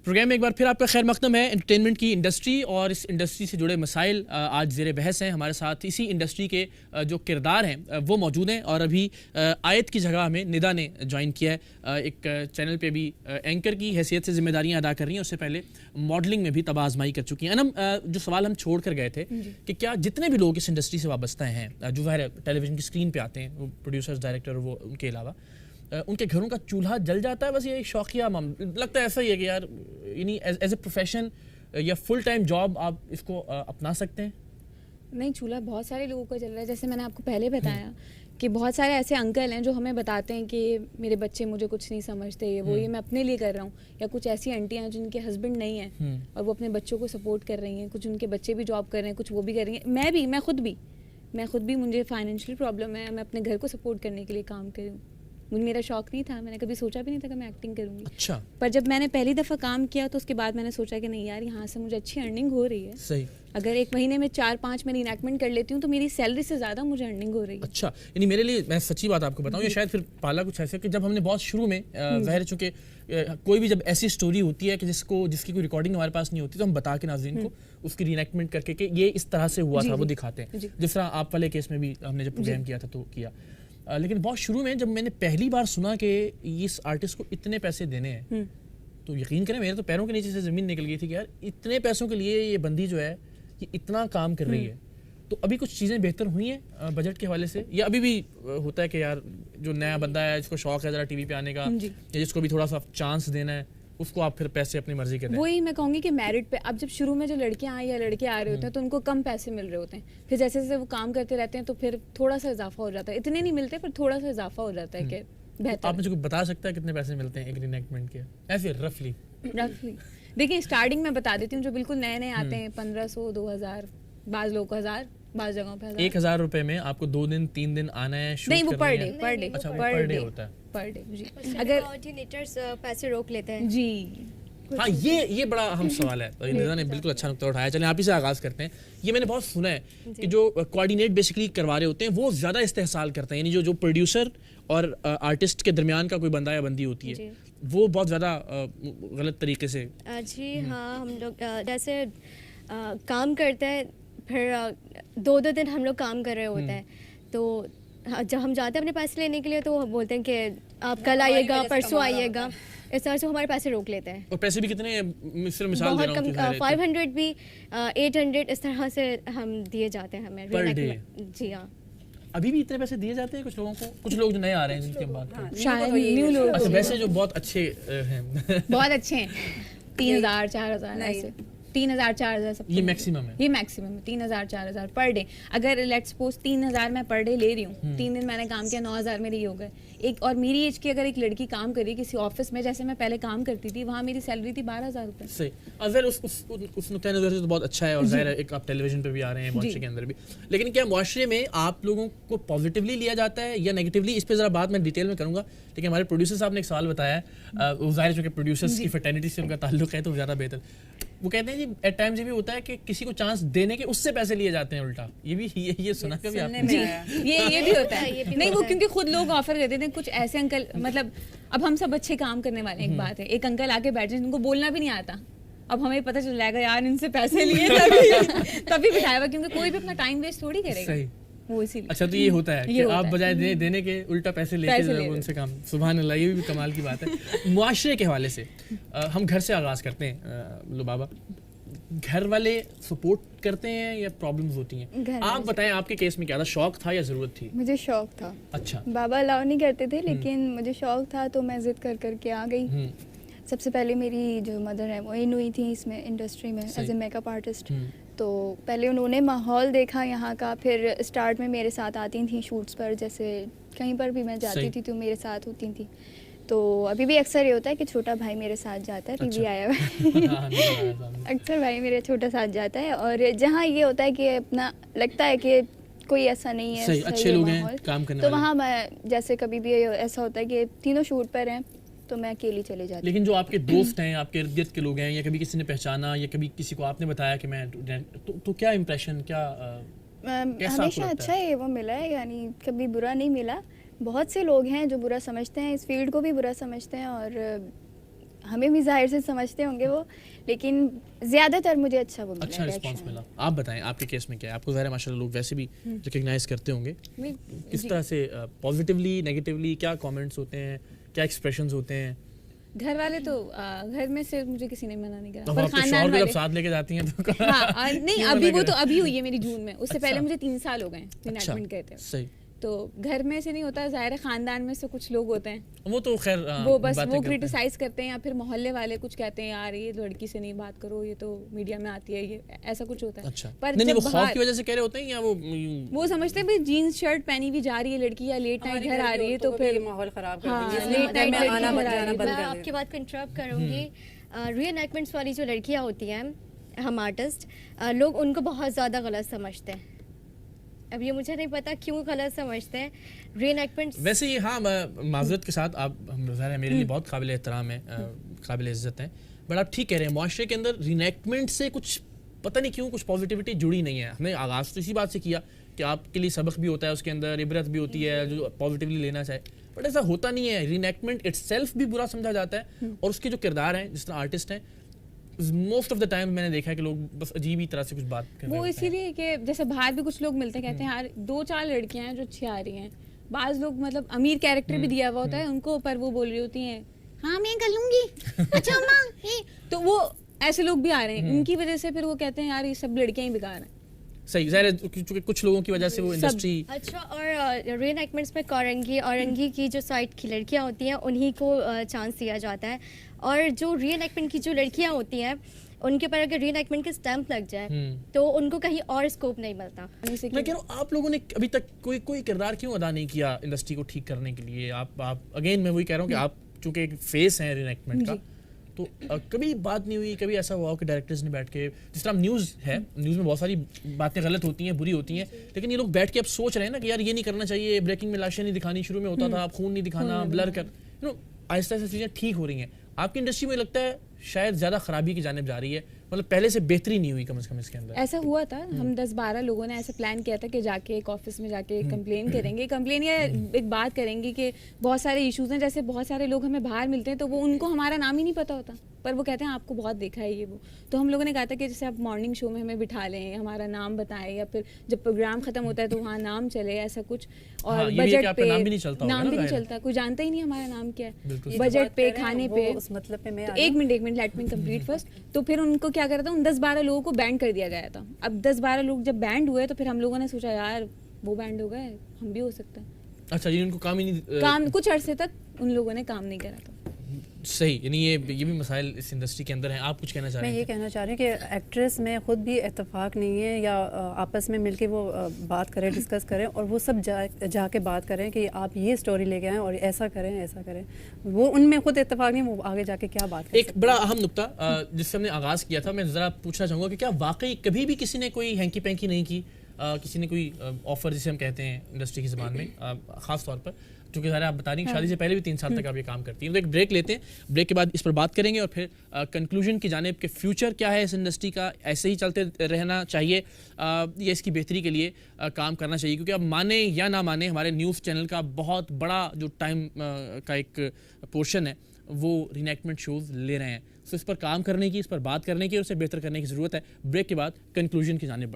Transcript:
Programme میں ایک بار پھر آپ کا خیر مقدم ہے. انٹرٹینمنٹ کی انڈسٹری اور اس انڈسٹری سے جڑے مسائل آج زیر بحث ہیں. ہمارے ساتھ اسی انڈسٹری کے جو کردار ہیں وہ موجود ہیں, اور ابھی آیت کی جگہ ہمیں ندا نے جوائن کیا ہے. ایک چینل پہ بھی اینکر کی حیثیت سے ذمہ داریاں ادا کر رہی ہیں, اس سے پہلے ماڈلنگ میں بھی تباہ آزمائی کر چکی ہیں. انم, جو سوال ہم چھوڑ کر گئے تھے کہ کیا جتنے بھی لوگ اس انڈسٹری سے وابستہ ہیں, جو ظاہر ٹیلی ویژن کی اسکرین پہ آتے ہیں, وہ پروڈیوسرز, ڈائریکٹر, وہ ان کے علاوہ ان کے گھروں کا چولہا جل جاتا ہے؟ بس یہ ایک شوقیہ لگتا ہے ایسا ہی ہے کہ یار یعنی ایز اے پروفیشن یا فل ٹائم جاب آپ اس کو اپنا سکتے ہیں؟ نہیں, چولہا بہت سارے لوگوں کا چل رہا ہے. جیسے میں نے آپ کو پہلے بتایا کہ بہت سارے ایسے انکل ہیں جو ہمیں بتاتے ہیں کہ میرے بچے مجھے کچھ نہیں سمجھتے, یہ میں اپنے لیے کر رہا ہوں. یا کچھ ایسی انٹیاں ہیں جن کے ہسبینڈ نہیں ہیں اور وہ اپنے بچوں کو سپورٹ کر رہی ہیں. کچھ ان کے بچے بھی جاب کر رہے ہیں, کچھ وہ بھی کر رہی ہیں. میں خود بھی مجھے فائنینشیل پرابلم ہے, میں اپنے گھر کو سپورٹ کرنے کے لیے کام کر رہی ہوں. میرا شوق نہیں تھا, میں نے کبھی سوچا بھی نہیں تھا کہ میں ایکٹنگ کروں گی. اچھا. پر جب میں نے پہلی دفعہ کام کیا تو اس کے بعد میں نے سوچا کہ نہیں یار, یہاں سے مجھے اچھی ارننگ ہو رہی ہے. صحیح. اگر ایک مہینے میں 4-5 میں ری انیکٹمنٹ کر لیتی ہوں تو میری سیلری سے زیادہ مجھے ارننگ ہو رہی ہے. اچھا, یعنی میرے لیے, میں سچی بات آپ کو بتاؤں, یہ شاید پھر پالا کچھ ایسے کہ جب ہم نے بہت شروع میں ظاہر چونکہ کوئی بھی جب ایسی اسٹوری ہوتی ہے کہ جس کی کوئی ریکارڈنگ ہمارے پاس نہیں ہوتی تو ہم بتا کے ناظرین کو اس کی ری انیکٹمنٹ کر کے کہ یہ اس طرح سے ہوا تھا وہ دکھاتے ہیں. جس طرح آپ والے کیس میں بھی ہم نے جب پروگرام کیا تھا تو کیا. لیکن بہت شروع میں جب میں نے پہلی بار سنا کہ اس آرٹسٹ کو اتنے پیسے دینے ہیں تو یقین کریں میرے تو پیروں کے نیچے سے زمین نکل گئی تھی کہ یار اتنے پیسوں کے لیے یہ بندی جو ہے یہ اتنا کام کر رہی ہے. تو ابھی کچھ چیزیں بہتر ہوئی ہیں بجٹ کے حوالے سے, یا ابھی بھی ہوتا ہے کہ یار جو نیا بندہ ہے جس کو شوق ہے ذرا ٹی وی پہ آنے کا, یا جس کو بھی تھوڑا سا چانس دینا ہے, اس کو آپ پھر پیسے اپنی مرضی کے دیں؟ وہی میں کہوں گی کہ میرٹ پہ اب جب شروع میں جو لڑکیاں آئیں یا لڑکے آ رہے ہوتے ہیں تو ان کو کم پیسے مل رہے ہوتے ہیں. پھر جیسے جیسے وہ کام کرتے رہتے ہیں تو پھر تھوڑا سا اضافہ ہو جاتا ہے. اتنے نہیں ملتے پر تھوڑا سا اضافہ ہو جاتا ہے کہ بہتر. آپ مجھے بتا سکتا ہے کتنے پیسے ملتے ہیں ایک ری انیکٹمنٹ کے ایسے رفلی؟ دیکھیں اسٹارٹنگ میں بتا دیتی ہوں, جو بالکل نئے نئے آتے ہیں 1500 2000, بعض لوگوں کو 1000, بعض جگہوں پہ 1000 روپے میں آپ کو 2 دن 3 دن آنا ہے. نہیں, وہ پر ڈے ہوتا ہے. Per day. جی, اگر آرڈینیٹرز پیسے روک لیتے ہیں. جی ہاں, یہ بڑا اہم سوال ہے. ندا نے بالکل اچھا نقطہ اٹھایا. چلیں آپ ہی سے آغاز کرتے ہیں. یہ میں نے بہت سنا ہے کہ جو کوآرڈینیٹ بیسکلی کروا رہے ہوتے ہیں وہ زیادہ استحصال کرتے ہیں, یعنی جو پروڈیوسر اور آرٹسٹ کے درمیان کا کوئی بندہ یا بندی ہوتی ہے وہ بہت زیادہ غلط طریقے سے. جی ہاں, ہم لوگ جیسے کام کرتے ہیں, پھر 2 دن ہم لوگ کام کر رہے ہوتے ہیں, تو جب ہم جاتے ہیں اپنے پیسے لینے کے لیے تو وہ بولتے ہیں کہ آپ کل آئیے گا, پرسوں آئیے گا, اس طرح سے ہمارے پیسے روک لیتے ہیں. اور پیسے بھی کتنے, مثال دے رہا ہوں, بہت کم, 500 بھی 800 اس طرح سے ہم دیے جاتے ہیں ہمیں پر ڈے. جی ہاں, ابھی بھی اتنے پیسے دیے جاتے ہیں کچھ لوگوں کو, کچھ لوگ جو نئے آ رہے ہیں جن کی ہم بات کریں, شاید نیو لوگ. اچھا, ویسے جو بہت اچھے ہیں بہت اچھے ہیں, 3000 4000 ایسے, 3000 4000 سب. یہ میکسیمم ہے, یہ میکسیمم ہے 3000 4000 پر ڈے. اگر لیٹس سپوز 3000 میں پر ڈے لے رہی ہوں, 3 دن میں نے کام کیا, 9000 میرے یہ ہو گئے. اور میری ایج کی اگر ایک لڑکی کام کر رہی کسی آفس میں, جیسے میں پہلے کام کرتی تھی, وہاں میری سیلری تھی 12000 روپے. صحیح. اگر اس نقطۂ نظر سے تو بہت اچھا ہے, اور ظاہر ہے ایک آپ ٹیلی ویژن پہ بھی آ رہے ہیں, معاشرے کے اندر بھی. لیکن کیا معاشرے میں آپ لوگوں کو پازیٹیولی لیا جاتا ہے یا نیگیٹیولی؟ اس پہ ذرا بات میں ڈیٹیل میں کروں گا. لیکن ہمارے پروڈیوسر صاحب نے ایک سوال بتایا ہے, وہ ظاہر چونکہ پروڈیوسرس کی فرٹرنیٹی سے ان کا تعلق ہے تو زیادہ بہتر. وہ کہتے ہیں جی ایٹ ٹائمز یہ بھی ہوتا ہے کہ کسی کو چانس دینے کے اس سے پیسے لیے جاتے ہیں الٹا. یہ بھی یہ سنا کبھی آپ نے؟ یہ بھی ہوتا ہے. نہیں, وہ کیونکہ خود لوگ آفر کرتے تھے. کچھ ایسے انکل, مطلب اب ہم سب اچھے کام کرنے والے, ایک بات ہے, ایک انکل آ کے بیٹھ جائیں جن کو بولنا بھی نہیں آتا, اب ہمیں پتہ چل جائے گا یار ان سے پیسے لیے تبھی بٹھایا ہوا, کیونکہ کوئی بھی اپنا ٹائم ویسٹ تھوڑی کرے گا. وہ اسی لیے. اچھا, تو یہ ہوتا ہے کہ آپ بجائے دینے کے الٹا پیسے لے کے ان سے کام. سبحان اللہ, یہ بھی کمال کی بات ہے. معاشرے کے حوالے سے ہم گھر سے آغاز کرتے ہیں. لبابہ, گھر والے سپورٹ کرتے ہیں یا پرابلمز ہوتی ہیں؟ آپ بتائیں آپ کے کیس میں کیا تھا, شوق تھا یا ضرورت تھی؟ مجھے شوق تھا. اچھا. بابا الاؤ نہیں کرتے تھے لیکن مجھے شوق تھا تو میں ضد کر کے آ گئی. سب سے پہلے میری جو مدر ہے وہ ان ہوئی تھی اس میں انڈسٹری میں as a make up artist. تو پہلے انہوں نے ماحول دیکھا یہاں کا, پھر اسٹارٹ میں میرے ساتھ آتی تھیں شوٹس پر, جیسے کہیں پر بھی میں جاتی تھی تو میرے ساتھ ہوتی تھیں. تو ابھی بھی اکثر یہ ہوتا ہے کہ چھوٹا بھائی میرے ساتھ جاتا ہے, ٹی وی آیا ہوا ہے, اکثر بھائی میرا چھوٹا ساتھ جاتا ہے. اور جہاں یہ ہوتا ہے کہ اپنا لگتا ہے کہ کوئی ایسا نہیں ہے, اچھے لوگ ہیں کام کرنے والے, تو وہاں میں جیسے کبھی بھی ایسا ہوتا ہے کہ تینوں شوٹ پر ہیں تو میں اکیلی چلے جاتی ہوں. لیکن جو آپ کے دوست ہیں, آپ کے ارد گرد کے لوگ ہیں, یا کبھی کسی نے پہچانا یا کبھی کسی کو آپ نے بتایا کہ میں, تو کیا امپریشن, کیا ہمیشہ اچھا ہے وہ ملا ہے, یعنی کبھی برا نہیں ملا. بہت سے لوگ ہیں جو برا سمجھتے ہیں, اس فیلڈ کو بھی برا سمجھتے ہیں, اور ہمیں بھی ظاہر سے سمجھتے ہوں گے وہ, لیکن زیادہ تر مجھے اچھا وہ اچھا رسپانس ملا. آپ بتائیں آپ کے کیس میں کیا ہے؟ آپ کو ظاہر ہے ماشاء اللہ لوگ ویسے بھی ریکگنائز کرتے ہوں گے, کس طرح سے پازیٹیولی نیگیٹیولی کیا کامنٹس ہوتے ہیں, کیا ایکسپریشنز ہوتے ہیں؟ گھر والے تو گھر میں سے مجھے کسی نے منع نہیں کرا, پر خاندان والے جب ساتھ لے کے جاتی ہیں تو ہاں نہیں ابھی وہ تو ابھی ہوئی ہے میری جون میں, اس سے پہلے مجھے 3 سال ہو گئے ریلیٹمنٹ کرتے ہیں. صحیح. تو گھر میں سے نہیں ہوتا, ظاہر ہے خاندان میں سے کچھ لوگ ہوتے ہیں وہ تو خیر وہ بس وہ کرٹیسائز کرتے ہیں, یا پھر محلے والے کچھ کہتے ہیں یار یہ لڑکی سے نہیں بات کرو, یہ تو میڈیا میں آتی ہے, یہ ایسا کچھ ہوتا ہے. اچھا پر نہیں وہ خوف کی وجہ سے کہہ رہے ہوتے ہیں یا وہ سمجھتے ہیں بھائی جینس شرٹ پہنی ہوئی جا رہی ہے لڑکی, یا لیٹ نائٹ گھر آ رہی ہے تو پھر ماحول خراب کر ہاں دیں گے, لیٹ نائٹ میں آپ کی بات کو انٹرپٹ کروں گی. ری انیکٹمنٹس والی جو لڑکیاں ہوتی ہیں, ہم آرٹسٹ لوگ ان کو بہت زیادہ غلط سمجھتے ہیں. اب یہ مجھے نہیں پتا کیوں غلط سمجھتے ہیں ری انیکٹمنٹس. ویسے یہ ہاں معذرت کے ساتھ آپ ظاہر ہے میرے لیے بہت قابل احترام ہے, قابل عزت ہیں, بٹ آپ ٹھیک کہہ رہے ہیں معاشرے کے اندر ری انیکٹمنٹ سے کچھ پتہ نہیں کیوں کچھ پازیٹیوٹی جڑی نہیں ہے. ہم نے آغاز تو اسی بات سے کیا کہ آپ کے لیے سبق بھی ہوتا ہے, اس کے اندر عبرت بھی ہوتی ہے جو پازیٹیولی لینا چاہے, بٹ ایسا ہوتا نہیں ہے. ری انیکٹمنٹ اٹ سیلف بھی برا سمجھا جاتا ہے, اور اس کے جو کردار ہیں جس طرح آرٹسٹ ہیں موسٹ آف دا ٹائم میں نے دیکھا ہے کہ لوگ بس عجیب ہی طرح سے کچھ بات کر رہے ہیں. وہ اسی لیے کہ جیسے باہر بھی کچھ لوگ ملتے ہیں کہتے ہیں یار 2-4 لڑکیاں ہیں جو اچھی آ رہی ہیں, بعض لوگ مطلب امیر کیریکٹر بھی دیا ہوا ہوتا ہے ان کو, پر وہ بول رہی ہوتی ہیں ہاں میں کر لوں گی, اچھا اماں, تو وہ ایسے لوگ بھی آ رہے ہیں, ان کی وجہ سے پھر وہ کہتے ہیں یار یہ سب لڑکیاں ہی بیکار ہیں. صحیح, ظاہر ہے چونکہ کچھ لوگوں کی وجہ سے وہ انڈسٹری. اچھا, اور ری انیکٹمنٹس میں اورنگی کی جو سائڈ کی لڑکیاں ہوتی ہیں انہیں کو چانس دیا جاتا ہے, اور جو ری انیکٹمنٹ کی جو لڑکیاں ہوتی ہیں ان کے اوپر اگر ری انیکٹمنٹ کے اسٹیمپ لگ جائے تو ان کو کہیں اور اسکوپ نہیں ملتا. میں کہہ رہا ہوں آپ لوگوں نے ابھی تک کوئی کردار کیوں ادا نہیں کیا انڈسٹری کو ٹھیک کرنے کے لیے؟ آپ اگین میں وہی کہہ رہا ہوں کہ آپ چونکہ ایک فیس ہیں ری انیکٹمنٹ کا, تو کبھی بات نہیں ہوئی, کبھی ایسا ہوا کہ ڈائریکٹرز نے بیٹھ کے, جس طرح نیوز ہے, نیوز میں بہت ساری باتیں غلط ہوتی ہیں, بری ہوتی ہیں, لیکن یہ لوگ بیٹھ کے اب سوچ رہے ہیں نا کہ یار یہ نہیں کرنا چاہیے, بریکنگ میں لاشیں نہیں دکھانی, شروع میں ہوتا تھا اب خون نہیں دکھانا, بلر کر, آہستہ آہستہ چیزیں ٹھیک ہو رہی ہیں. آپ کی انڈسٹری میں لگتا ہے شاید زیادہ خرابی کی جانب جا رہی ہے, مطلب پہلے سے بہتری نہیں ہوئی کم از کم اس کے اندر. ایسا ہوا تھا, ہم 10-12 لوگوں نے ایسا پلان کیا تھا کہ جا کے ایک آفس میں جا کے کمپلین کریں گے, کمپلین یا ایک بات کریں گے کہ بہت سارے ایشوز ہیں, جیسے بہت سارے لوگ ہمیں باہر ملتے ہیں تو وہ ان کو ہمارا نام ہی نہیں پتہ ہوتا, پر وہ کہتے ہیں آپ کو بہت دیکھا ہے یہ وہ. تو ہم لوگوں نے کہا تھا کہ جیسے آپ مارننگ شو میں ہمیں بٹھا لیں, ہمارا نام بتائیں, یا پھر جب پروگرام ختم ہوتا ہے تو وہاں نام چلے, ایسا کچھ. اور بجٹ پہ نام بھی نہیں چلتا, کوئی جانتا ہی نہیں ہمارا نام کیا ہے, بجٹ پہ, کھانے پہ. اس مطلب پہ میں 1 minute let me complete first. تو پھر ان کو کیا کرا تھا, ان 10-12 لوگوں کو بینڈ کر دیا گیا تھا. اب 10-12 لوگ جب بینڈ ہوئے تو پھر ہم لوگوں نے سوچا یار وہ بینڈ ہو گئے, ہم بھی ہو سکتا ہے. اچھا, ان کو کام ہی نہیں, کام کچھ عرصے تک ان لوگوں نے کام نہیں کرا تھا. صحیح, یعنی یہ بھی مسائل اس انڈسٹری کے اندر ہیں. آپ کچھ کہنا چاہ رہے ہیں؟ میں یہ کہنا چاہ رہی ہوں کہ ایکٹریس میں خود بھی اتفاق نہیں ہے, یا آپس میں مل کے وہ بات کریں, ڈسکس کریں, اور وہ سب جا کے بات کریں کہ آپ یہ اسٹوری لے کے آئیں اور ایسا کریں ایسا کریں. وہ ان میں خود اتفاق نہیں, وہ آگے جا کے کیا بات کریں. ایک بڑا اہم نقطہ جس سے ہم نے آغاز کیا تھا, میں ذرا پوچھنا چاہوں گا کہ کیا واقعی کبھی بھی کسی نے کوئی ہینکی پینکی نہیں کی, کسی نے کوئی آفر جسے ہم کہتے ہیں انڈسٹری کی زبان میں, خاص طور پر چونکہ ظاہر آپ بتا رہی ہیں شادی سے پہلے بھی 3 سال تک آپ یہ کام کرتی ہیں. تو ایک بریک لیتے ہیں, بریک کے بعد اس پر بات کریں گے, اور پھر کنکلوژن کی جانب کہ فیوچر کیا ہے اس انڈسٹری کا, ایسے ہی چلتے رہنا چاہیے یا اس کی بہتری کے لیے کام کرنا چاہیے, کیونکہ اب مانیں یا نہ مانیں ہمارے نیوز چینل کا بہت بڑا جو ٹائم کا ایک پورشن ہے وہ ری انیکٹمنٹ شوز لے رہے ہیں. تو اس پر کام کرنے کی, اس پر بات کرنے کی اور اسے بہتر کرنے کی ضرورت ہے. بریک کے بعد کنکلوژن کی جانب بڑھیں.